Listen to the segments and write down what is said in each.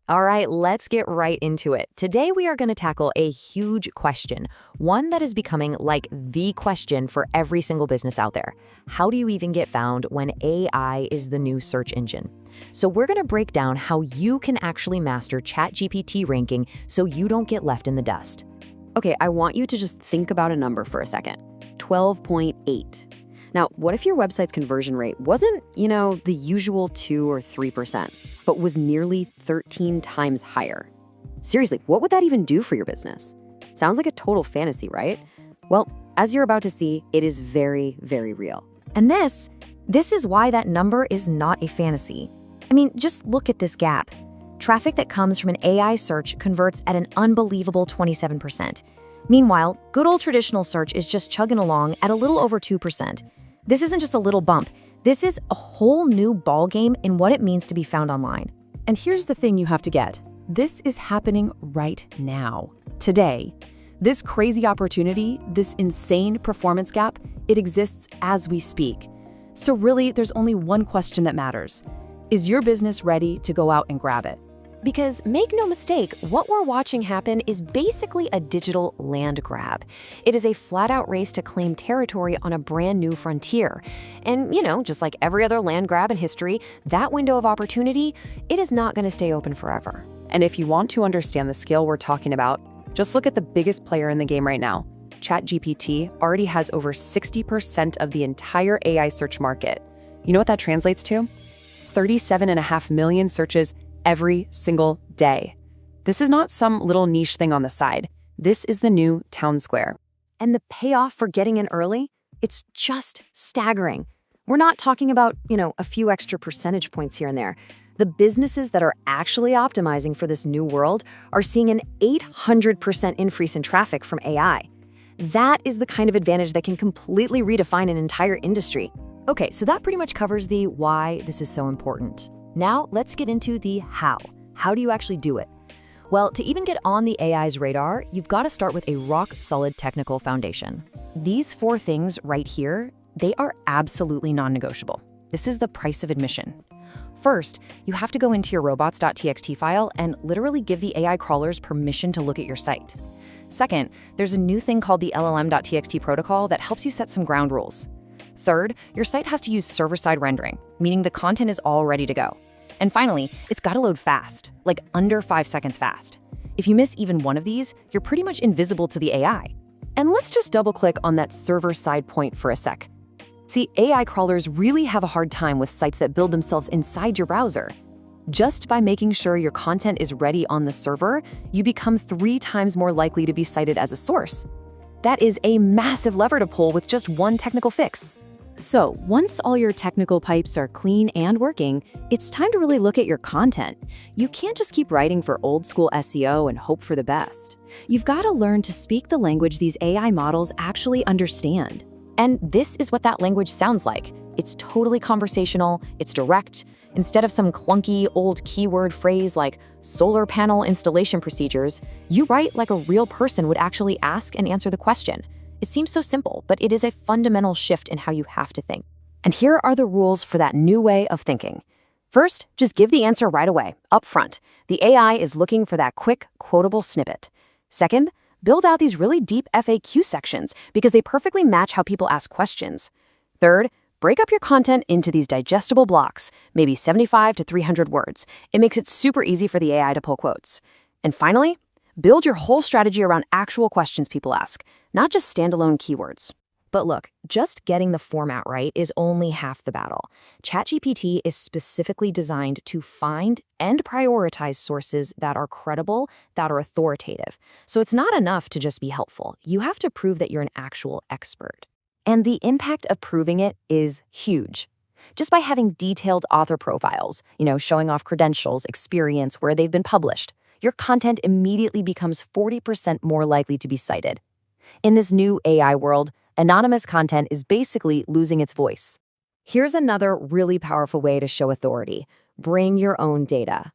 All right, let's get right into it. Today, we are going to tackle a huge question, one that is becoming like the question for every single business out there. How do you even get found when AI is the new search engine? So we're going to break down how you can actually master ChatGPT ranking so you don't get left in the dust. Okay, I want you to just think about a number for a second. 12.8. Now, what if your website's conversion rate wasn't, the usual 2 or 3%, but was nearly 13 times higher? Seriously, what would that even do for your business? Sounds like a total fantasy, right? Well, as you're about to see, it is very, very real. And this is why that number is not a fantasy. I mean, just look at this gap. Traffic that comes from an AI search converts at an unbelievable 27%. Meanwhile, good old traditional search is just chugging along at a little over 2%. This isn't just a little bump. This is a whole new ballgame in what it means to be found online. And here's the thing you have to get. This is happening right now, today. This crazy opportunity, this insane performance gap, it exists as we speak. So really, there's only one question that matters. Is your business ready to go out and grab it? Because make no mistake, what we're watching happen is basically a digital land grab. It is a flat-out race to claim territory on a brand new frontier. And, just like every other land grab in history, that window of opportunity, it is not going to stay open forever. And if you want to understand the scale we're talking about, just look at the biggest player in the game right now. ChatGPT already has over 60% of the entire AI search market. You know what that translates to? 37.5 million searches every single day. This is not some little niche thing on the side. This is the new town square. And the payoff for getting in early, it's just staggering. We're not talking about, a few extra percentage points here and there. The businesses that are actually optimizing for this new world are seeing an 800% increase in traffic from AI. That is the kind of advantage that can completely redefine an entire industry. Okay, so that pretty much covers the why this is so important. Now, let's get into the how. How do you actually do it? Well, to even get on the AI's radar, you've got to start with a rock-solid technical foundation. These 4 things right here, they are absolutely non-negotiable. This is the price of admission. First, you have to go into your robots.txt file and literally give the AI crawlers permission to look at your site. Second, there's a new thing called the LLM.txt protocol that helps you set some ground rules. Third, your site has to use server-side rendering, meaning the content is all ready to go. And finally, it's got to load fast, like under 5 seconds fast. If you miss even one of these, you're pretty much invisible to the AI. And let's just double-click on that server-side point for a sec. See, AI crawlers really have a hard time with sites that build themselves inside your browser. Just by making sure your content is ready on the server, you become 3 times more likely to be cited as a source. That is a massive lever to pull with just one technical fix. So, once all your technical pipes are clean and working, it's time to really look at your content. You can't just keep writing for old-school SEO and hope for the best. You've got to learn to speak the language these AI models actually understand. And this is what that language sounds like. It's totally conversational, it's direct. Instead of some clunky old keyword phrase like solar panel installation procedures, you write like a real person would actually ask and answer the question. It seems so simple, but it is a fundamental shift in how you have to think. And here are the rules for that new way of thinking. First, just give the answer right away, up front. The AI is looking for that quick, quotable snippet. Second, build out these really deep FAQ sections because they perfectly match how people ask questions. Third, break up your content into these digestible blocks, maybe 75 to 300 words. It makes it super easy for the AI to pull quotes. And finally, build your whole strategy around actual questions people ask, not just standalone keywords. But look, just getting the format right is only half the battle. ChatGPT is specifically designed to find and prioritize sources that are credible, that are authoritative. So it's not enough to just be helpful. You have to prove that you're an actual expert. And the impact of proving it is huge. Just by having detailed author profiles, showing off credentials, experience, where they've been published, your content immediately becomes 40% more likely to be cited. In this new AI world, anonymous content is basically losing its voice. Here's another really powerful way to show authority. Bring your own data.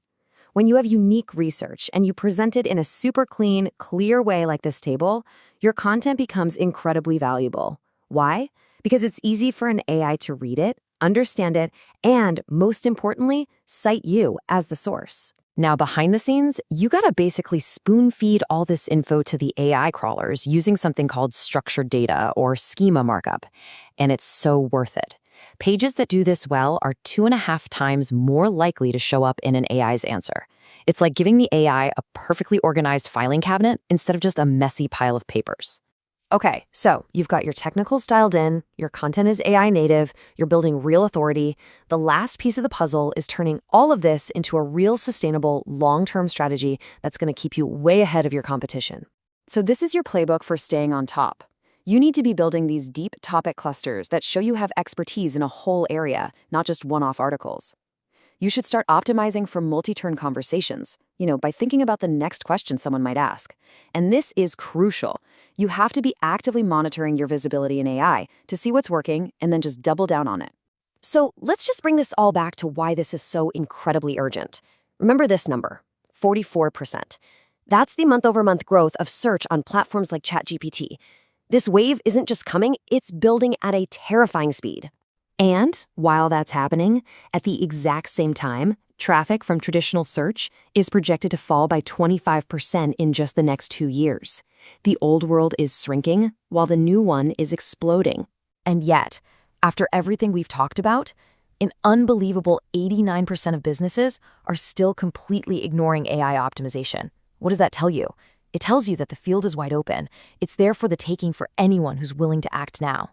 When you have unique research and you present it in a super clean, clear way like this table, your content becomes incredibly valuable. Why? Because it's easy for an AI to read it, understand it, and, most importantly, cite you as the source. Now, behind the scenes, you gotta basically spoon feed all this info to the AI crawlers using something called structured data or schema markup. And it's so worth it. Pages that do this well are 2.5 times more likely to show up in an AI's answer. It's like giving the AI a perfectly organized filing cabinet instead of just a messy pile of papers. Okay, so you've got your technicals dialed in, your content is AI native, you're building real authority. The last piece of the puzzle is turning all of this into a real sustainable, long-term strategy that's going to keep you way ahead of your competition. So this is your playbook for staying on top. You need to be building these deep topic clusters that show you have expertise in a whole area, not just one-off articles. You should start optimizing for multi-turn conversations, by thinking about the next question someone might ask. And this is crucial. You have to be actively monitoring your visibility in AI to see what's working and then just double down on it. So let's just bring this all back to why this is so incredibly urgent. Remember this number, 44%. That's the month-over-month growth of search on platforms like ChatGPT. This wave isn't just coming, it's building at a terrifying speed. And while that's happening, at the exact same time, traffic from traditional search is projected to fall by 25% in just the next 2 years. The old world is shrinking, while the new one is exploding. And yet, after everything we've talked about, an unbelievable 89% of businesses are still completely ignoring AI optimization. What does that tell you? It tells you that the field is wide open. It's there for the taking for anyone who's willing to act now.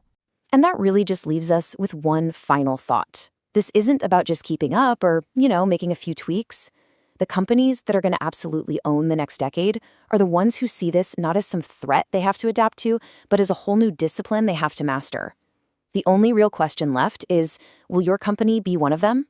And that really just leaves us with one final thought. This isn't about just keeping up or, making a few tweaks. The companies that are going to absolutely own the next decade are the ones who see this not as some threat they have to adapt to, but as a whole new discipline they have to master. The only real question left is, will your company be one of them?